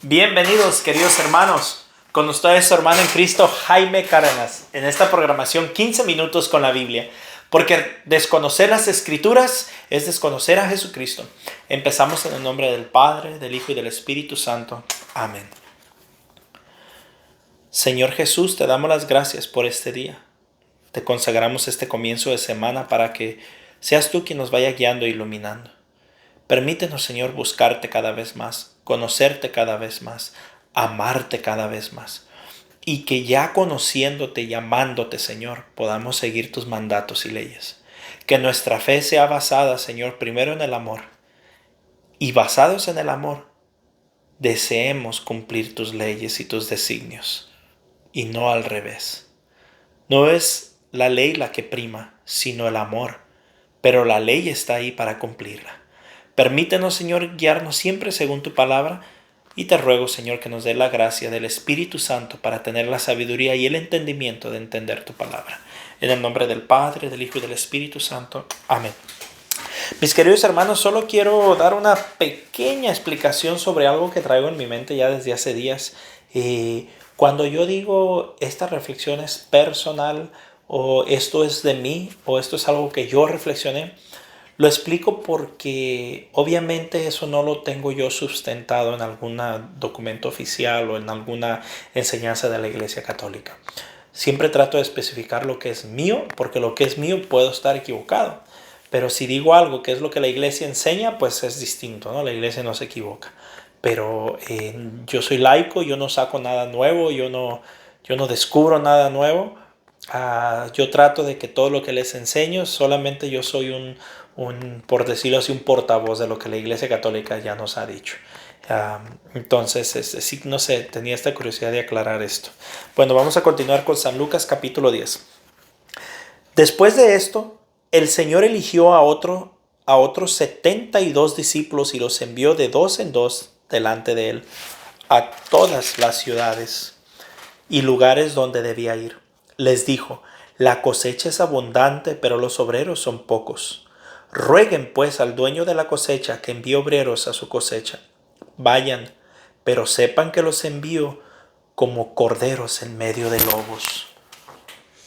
Bienvenidos, queridos hermanos. Con ustedes su hermano en Cristo, Jaime Cárdenas, en esta programación 15 minutos con la Biblia. Porque desconocer las Escrituras es desconocer a Jesucristo. Empezamos en el nombre del Padre, del Hijo y del Espíritu Santo. Amén. Señor Jesús, te damos las gracias por este día. Te consagramos este comienzo de semana para que seas tú quien nos vaya guiando e iluminando. Permítenos, Señor, buscarte cada vez más, conocerte cada vez más, amarte cada vez más. Y que ya conociéndote y amándote, Señor, podamos seguir tus mandatos y leyes. Que nuestra fe sea basada, Señor, primero en el amor. Y basados en el amor, deseemos cumplir tus leyes y tus designios. Y no al revés. No es la ley la que prima, sino el amor. Pero la ley está ahí para cumplirla. Permítenos, Señor, guiarnos siempre según tu palabra, y te ruego, Señor, que nos dé la gracia del Espíritu Santo para tener la sabiduría y el entendimiento de entender tu palabra. En el nombre del Padre, del Hijo y del Espíritu Santo. Amén. Mis queridos hermanos, solo quiero dar una pequeña explicación sobre algo que traigo en mi mente ya desde hace días. Cuando yo digo esta reflexión es personal, o esto es de mí, o esto es algo que yo reflexioné, lo explico porque obviamente eso no lo tengo yo sustentado en algún documento oficial o en alguna enseñanza de la Iglesia Católica. Siempre trato de especificar lo que es mío, porque lo que es mío puedo estar equivocado. Pero si digo algo que es lo que la Iglesia enseña, pues es distinto, ¿no? La Iglesia no se equivoca. Pero yo soy laico, yo no saco nada nuevo, yo no descubro nada nuevo. Yo trato de que todo lo que les enseño, solamente yo soy por decirlo así, un portavoz de lo que la Iglesia Católica ya nos ha dicho. Entonces, sí, no sé, tenía esta curiosidad de aclarar esto. Bueno, vamos a continuar con San Lucas capítulo 10. Después de esto, el Señor eligió a otros 72 discípulos y los envió de dos en dos delante de él a todas las ciudades y lugares donde debía ir. Les dijo: la cosecha es abundante, pero los obreros son pocos. Rueguen pues al dueño de la cosecha que envíe obreros a su cosecha. Vayan, pero sepan que los envío como corderos en medio de lobos.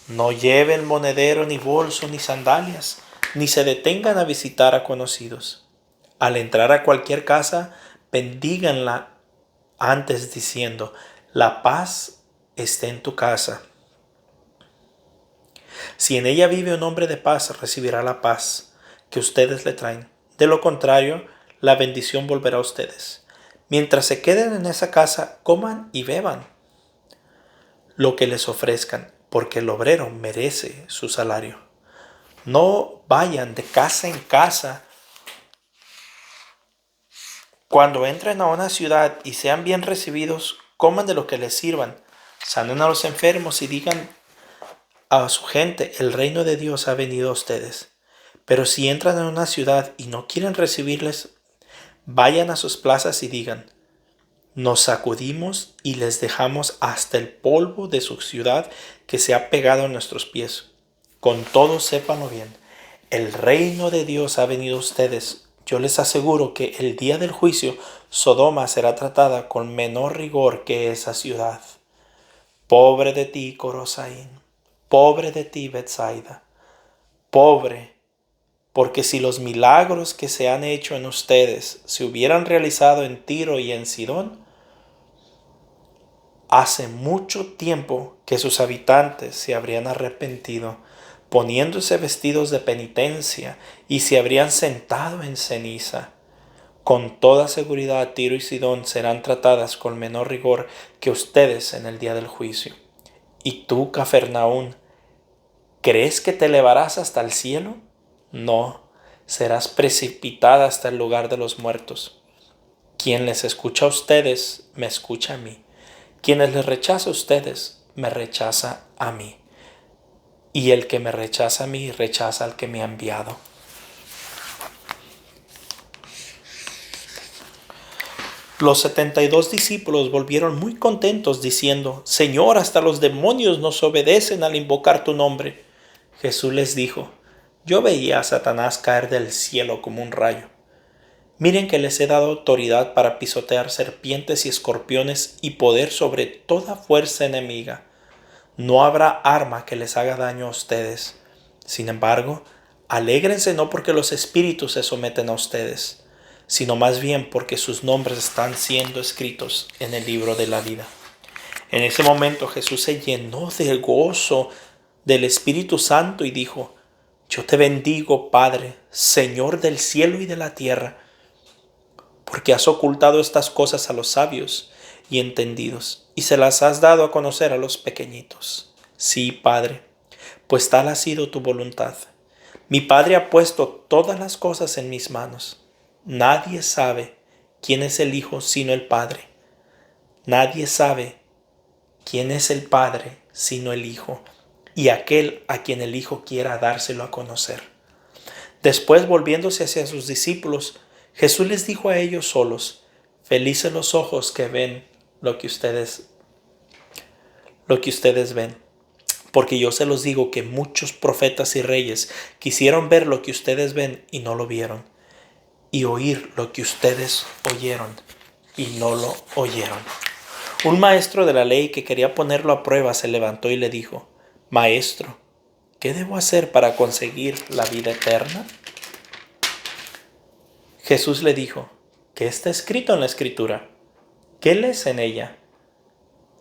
No lleven monedero, ni bolso, ni sandalias, ni se detengan a visitar a conocidos. Al entrar a cualquier casa, bendíganla antes diciendo: la paz esté en tu casa. Si en ella vive un hombre de paz, recibirá la paz que ustedes le traen. De lo contrario, la bendición volverá a ustedes. Mientras se queden en esa casa, coman y beban lo que les ofrezcan, porque el obrero merece su salario. No vayan de casa en casa. Cuando entren a una ciudad y sean bien recibidos, coman de lo que les sirvan. Sanen a los enfermos y digan a su gente: el reino de Dios ha venido a ustedes. Pero si entran en una ciudad y no quieren recibirles, vayan a sus plazas y digan: nos sacudimos y les dejamos hasta el polvo de su ciudad que se ha pegado en nuestros pies. Con todo, sépanlo bien, el reino de Dios ha venido a ustedes. Yo les aseguro que el día del juicio, Sodoma será tratada con menor rigor que esa ciudad. Pobre de ti, Corosaín. Pobre de ti, Betsaida. Pobre, porque si los milagros que se han hecho en ustedes se hubieran realizado en Tiro y en Sidón, hace mucho tiempo que sus habitantes se habrían arrepentido, poniéndose vestidos de penitencia, y se habrían sentado en ceniza. Con toda seguridad, Tiro y Sidón serán tratadas con menor rigor que ustedes en el día del juicio. ¿Y tú, Cafarnaúm, crees que te elevarás hasta el cielo? No, serás precipitada hasta el lugar de los muertos. Quien les escucha a ustedes, me escucha a mí. Quienes les rechaza a ustedes, me rechaza a mí. Y el que me rechaza a mí, rechaza al que me ha enviado. Los 72 discípulos volvieron muy contentos, diciendo: Señor, hasta los demonios nos obedecen al invocar tu nombre. Jesús les dijo: yo veía a Satanás caer del cielo como un rayo. Miren que les he dado autoridad para pisotear serpientes y escorpiones y poder sobre toda fuerza enemiga. No habrá arma que les haga daño a ustedes. Sin embargo, alégrense no porque los espíritus se someten a ustedes, sino más bien porque sus nombres están siendo escritos en el libro de la vida. En ese momento Jesús se llenó de gozo del Espíritu Santo y dijo: Yo te bendigo, Padre, Señor del cielo y de la tierra, porque has ocultado estas cosas a los sabios y entendidos, y se las has dado a conocer a los pequeñitos. Sí, Padre, pues tal ha sido tu voluntad. Mi Padre ha puesto todas las cosas en mis manos. Nadie sabe quién es el Hijo sino el Padre. Nadie sabe quién es el Padre sino el Hijo, y aquel a quien el Hijo quiera dárselo a conocer. Después, volviéndose hacia sus discípulos, Jesús les dijo a ellos solos: Felices los ojos que ven lo que ustedes ven. Porque yo se los digo que muchos profetas y reyes quisieron ver lo que ustedes ven y no lo vieron, y oír lo que ustedes oyeron y no lo oyeron. Un maestro de la ley que quería ponerlo a prueba se levantó y le dijo: Maestro, ¿qué debo hacer para conseguir la vida eterna? Jesús le dijo: ¿Qué está escrito en la Escritura? ¿Qué lees en ella?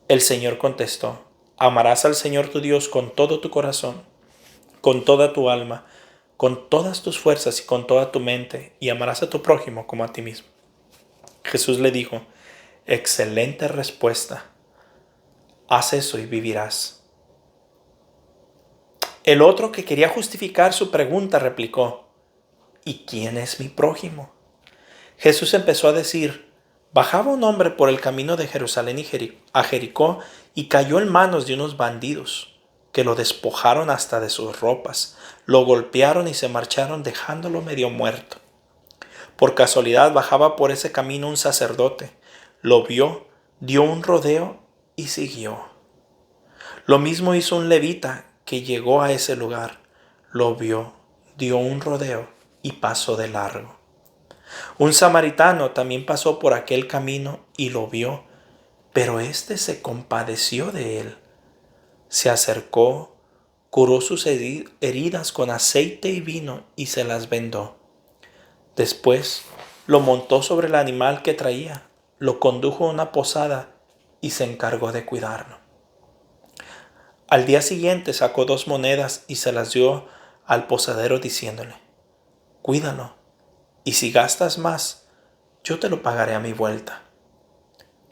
El Señor contestó: Amarás al Señor tu Dios con todo tu corazón, con toda tu alma, con todas tus fuerzas y con toda tu mente, y amarás a tu prójimo como a ti mismo. Jesús le dijo: Excelente respuesta. Haz eso y vivirás. El otro, que quería justificar su pregunta, replicó: ¿Y quién es mi prójimo? Jesús empezó a decir: Bajaba un hombre por el camino de Jerusalén a Jericó y cayó en manos de unos bandidos, que lo despojaron hasta de sus ropas, lo golpearon y se marcharon dejándolo medio muerto. Por casualidad bajaba por ese camino un sacerdote, lo vio, dio un rodeo y siguió. Lo mismo hizo un levita que llegó a ese lugar, lo vio, dio un rodeo y pasó de largo. Un samaritano también pasó por aquel camino y lo vio, pero éste se compadeció de él. Se acercó, curó sus heridas con aceite y vino y se las vendó. Después lo montó sobre el animal que traía, lo condujo a una posada y se encargó de cuidarlo. Al día siguiente sacó 2 monedas y se las dio al posadero diciéndole: Cuídalo, y si gastas más, yo te lo pagaré a mi vuelta.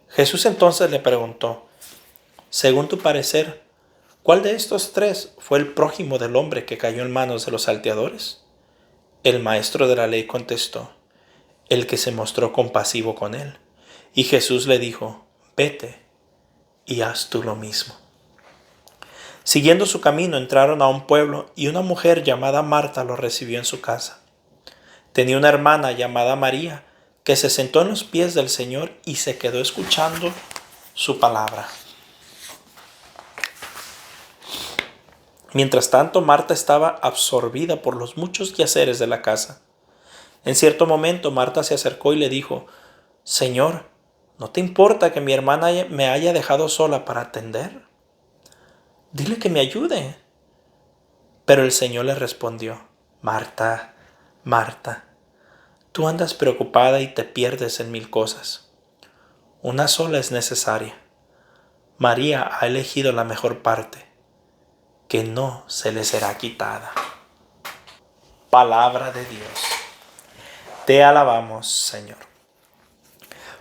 Jesús entonces le preguntó: Según tu parecer, ¿cuál de estos 3 fue el prójimo del hombre que cayó en manos de los salteadores? El maestro de la ley contestó: El que se mostró compasivo con él. Y Jesús le dijo: Vete y haz tú lo mismo. Siguiendo su camino entraron a un pueblo y una mujer llamada Marta lo recibió en su casa. Tenía una hermana llamada María que se sentó en los pies del Señor y se quedó escuchando su palabra. Mientras tanto, Marta estaba absorbida por los muchos quehaceres de la casa. En cierto momento, Marta se acercó y le dijo: Señor, ¿no te importa que mi hermana me haya dejado sola para atender? Dile que me ayude. Pero el Señor le respondió: Marta, Marta, tú andas preocupada y te pierdes en 1000 cosas. Una sola es necesaria. María ha elegido la mejor parte, que no se le será quitada. Palabra de Dios. Te alabamos, Señor.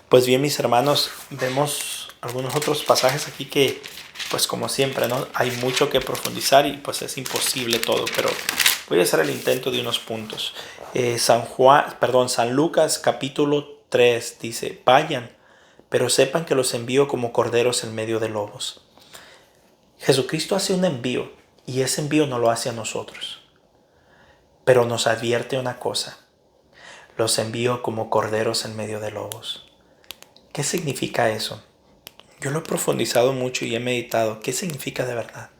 Pues bien, mis hermanos, vemos algunos otros pasajes aquí que, pues como siempre, ¿no? Hay mucho que profundizar y pues es imposible todo, pero voy a hacer el intento de unos puntos. San Lucas capítulo 3 dice: Vayan, pero sepan que los envío como corderos en medio de lobos. Jesucristo hace un envío y ese envío no lo hace a nosotros, pero nos advierte una cosa: los envío como corderos en medio de lobos. ¿Qué significa eso? Yo lo he profundizado mucho y he meditado. ¿Qué significa de verdad?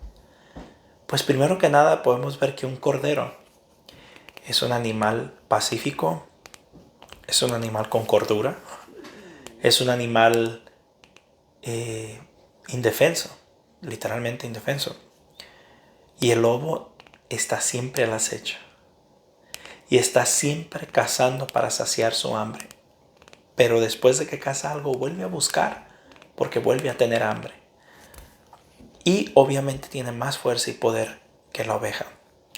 Pues primero que nada podemos ver que un cordero es un animal pacífico, es un animal con cordura, es un animal indefenso, literalmente indefenso. Y el lobo está siempre al acecho y está siempre cazando para saciar su hambre. Pero después de que caza algo, vuelve a buscar porque vuelve a tener hambre. Y obviamente tiene más fuerza y poder que la oveja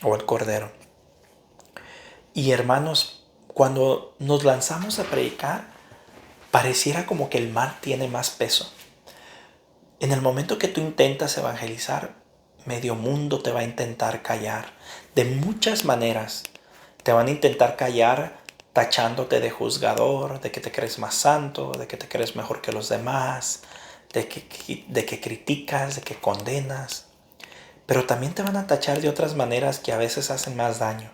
o el cordero. Y hermanos, cuando nos lanzamos a predicar, pareciera como que el mal tiene más peso. En el momento que tú intentas evangelizar, medio mundo te va a intentar callar. De muchas maneras. Te van a intentar callar tachándote de juzgador, de que te crees más santo, de que te crees mejor que los demás, de que criticas, de que condenas. Pero también te van a tachar de otras maneras que a veces hacen más daño.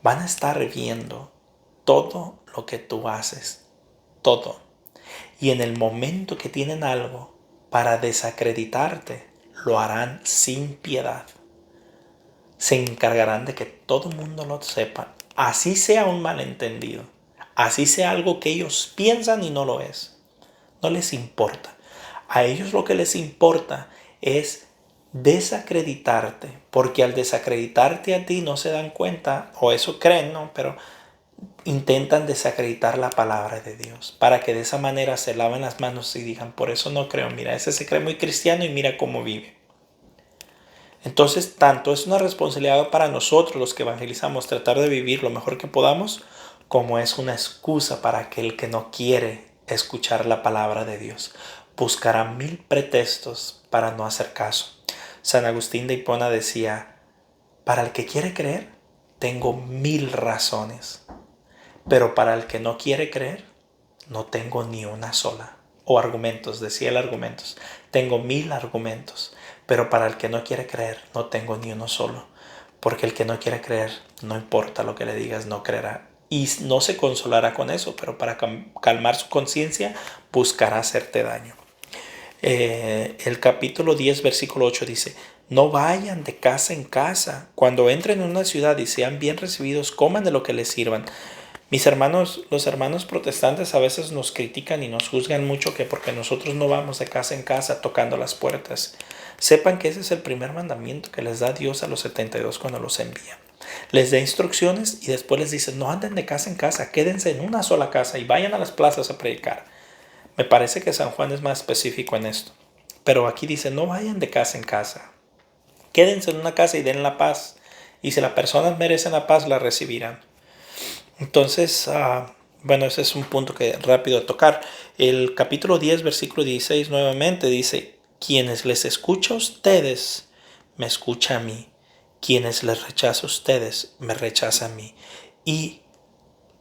Van a estar viendo todo lo que tú haces, todo. Y en el momento que tienen algo para desacreditarte, lo harán sin piedad. Se encargarán de que todo el mundo lo sepa, así sea un malentendido, así sea algo que ellos piensan y no lo es. No les importa. A ellos lo que les importa es desacreditarte, porque al desacreditarte a ti no se dan cuenta, o eso creen, ¿no? Pero intentan desacreditar la palabra de Dios, para que de esa manera se laven las manos y digan, por eso no creo, mira, ese se cree muy cristiano y mira cómo vive. Entonces, tanto es una responsabilidad para nosotros los que evangelizamos tratar de vivir lo mejor que podamos, como es una excusa para aquel que no quiere escuchar la palabra de Dios. Buscará 1000 pretextos para no hacer caso. San Agustín de Hipona decía, para el que quiere creer, tengo 1000 razones, pero para el que no quiere creer, no tengo ni una sola. O argumentos, decía el argumentos. Tengo 1000 argumentos, pero para el que no quiere creer, no tengo ni uno solo. Porque el que no quiere creer, no importa lo que le digas, no creerá. Y no se consolará con eso, pero para calmar su conciencia, buscará hacerte daño. El capítulo 10, versículo 8 dice, no vayan de casa en casa. Cuando entren en una ciudad y sean bien recibidos, coman de lo que les sirvan. Mis hermanos, los hermanos protestantes a veces nos critican y nos juzgan mucho que porque nosotros no vamos de casa en casa tocando las puertas. Sepan que ese es el primer mandamiento que les da Dios a los 72 cuando los envía. Les da instrucciones y después les dice, no anden de casa en casa, quédense en una sola casa y vayan a las plazas a predicar. Me parece que San Juan es más específico en esto. Pero aquí dice, no vayan de casa en casa. Quédense en una casa y den la paz. Y si las personas merecen la paz, la recibirán. Entonces, bueno, ese es un punto que rápido tocar. El capítulo 10, versículo 16 nuevamente dice, quienes les escucha a ustedes, me escucha a mí. Quienes les rechaza a ustedes, me rechaza a mí. Y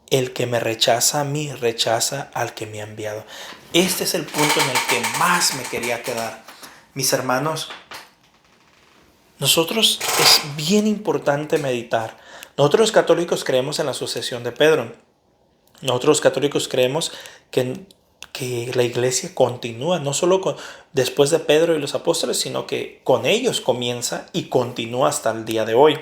el que me rechaza a mí, rechaza al que me ha enviado. Este es el punto en el que más me quería quedar. Mis hermanos, nosotros es bien importante meditar. Nosotros los católicos creemos en la sucesión de Pedro. Nosotros los católicos creemos que la iglesia continúa, no solo después de Pedro y los apóstoles, sino que con ellos comienza y continúa hasta el día de hoy.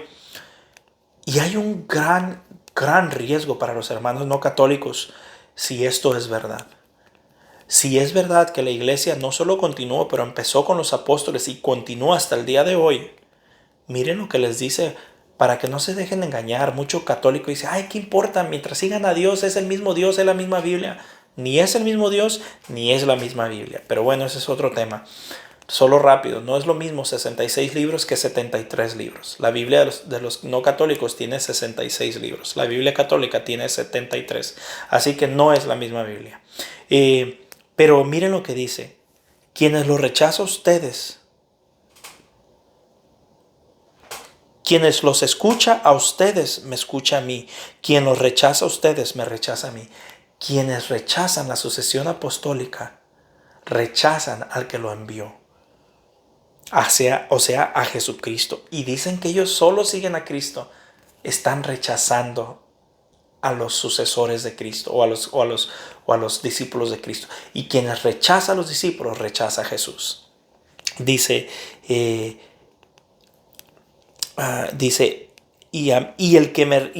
Y hay un gran riesgo para los hermanos no católicos si esto es verdad. Si es verdad que la iglesia no solo continuó, pero empezó con los apóstoles y continúa hasta el día de hoy, miren lo que les dice para que no se dejen engañar. Mucho católico dice, ay, ¿qué importa? Mientras sigan a Dios, es el mismo Dios, es la misma Biblia. Ni es el mismo Dios, ni es la misma Biblia. Pero bueno, ese es otro tema. Solo rápido, no es lo mismo 66 libros que 73 libros. La Biblia de los no católicos tiene 66 libros. La Biblia católica tiene 73. Así que no es la misma Biblia. Pero miren lo que dice. Quienes lo rechazan a ustedes, quienes los escucha a ustedes, me escucha a mí. Quien los rechaza a ustedes, me rechaza a mí. Quienes rechazan la sucesión apostólica, rechazan al que lo envió. O sea, a Jesucristo. Y dicen que ellos solo siguen a Cristo. Están rechazando a los sucesores de Cristo o a los discípulos de Cristo. Y quienes rechazan a los discípulos, rechaza a Jesús. Dice, dice y el que me...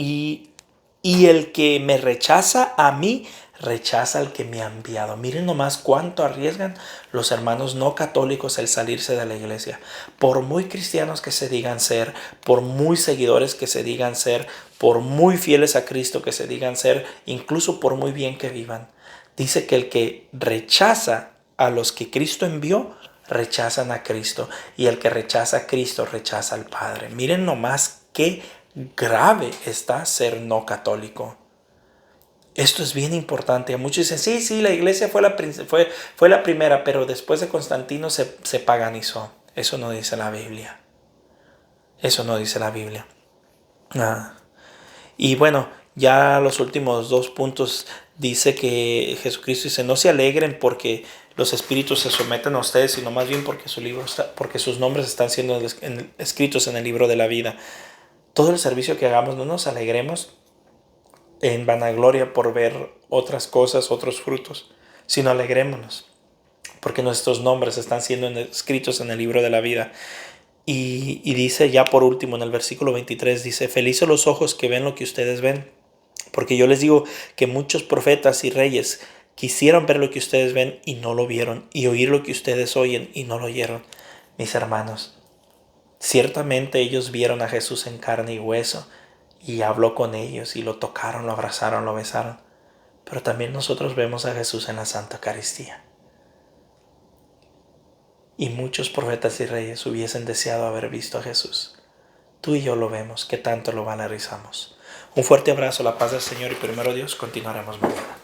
Y el que me rechaza a mí, rechaza al que me ha enviado. Miren nomás cuánto arriesgan los hermanos no católicos el salirse de la iglesia. Por muy cristianos que se digan ser, por muy seguidores que se digan ser, por muy fieles a Cristo que se digan ser, incluso por muy bien que vivan. Dice que el que rechaza a los que Cristo envió, rechazan a Cristo. Y el que rechaza a Cristo, rechaza al Padre. Miren nomás qué grave está ser no católico. Esto es bien importante. Muchos dicen, sí, la iglesia fue la primera, pero después de Constantino se paganizó. Eso no dice la Biblia. Eso no dice la Biblia. Ah. Y bueno, ya los últimos 2 puntos dice que Jesucristo dice, no se alegren porque los espíritus se someten a ustedes, sino más bien porque porque sus nombres están siendo escritos en el libro de la vida. Todo el servicio que hagamos, no nos alegremos en vanagloria por ver otras cosas, otros frutos, sino alegrémonos, porque nuestros nombres están siendo escritos en el libro de la vida. Y dice ya por último en el versículo 23, dice, felices los ojos que ven lo que ustedes ven, porque yo les digo que muchos profetas y reyes quisieron ver lo que ustedes ven y no lo vieron, y oír lo que ustedes oyen y no lo oyeron. Mis hermanos, ciertamente ellos vieron a Jesús en carne y hueso, y habló con ellos, y lo tocaron, lo abrazaron, lo besaron. Pero también nosotros vemos a Jesús en la Santa Eucaristía. Y muchos profetas y reyes hubiesen deseado haber visto a Jesús. Tú y yo lo vemos, que tanto lo valorizamos. Un fuerte abrazo, la paz del Señor y primero Dios, continuaremos mañana.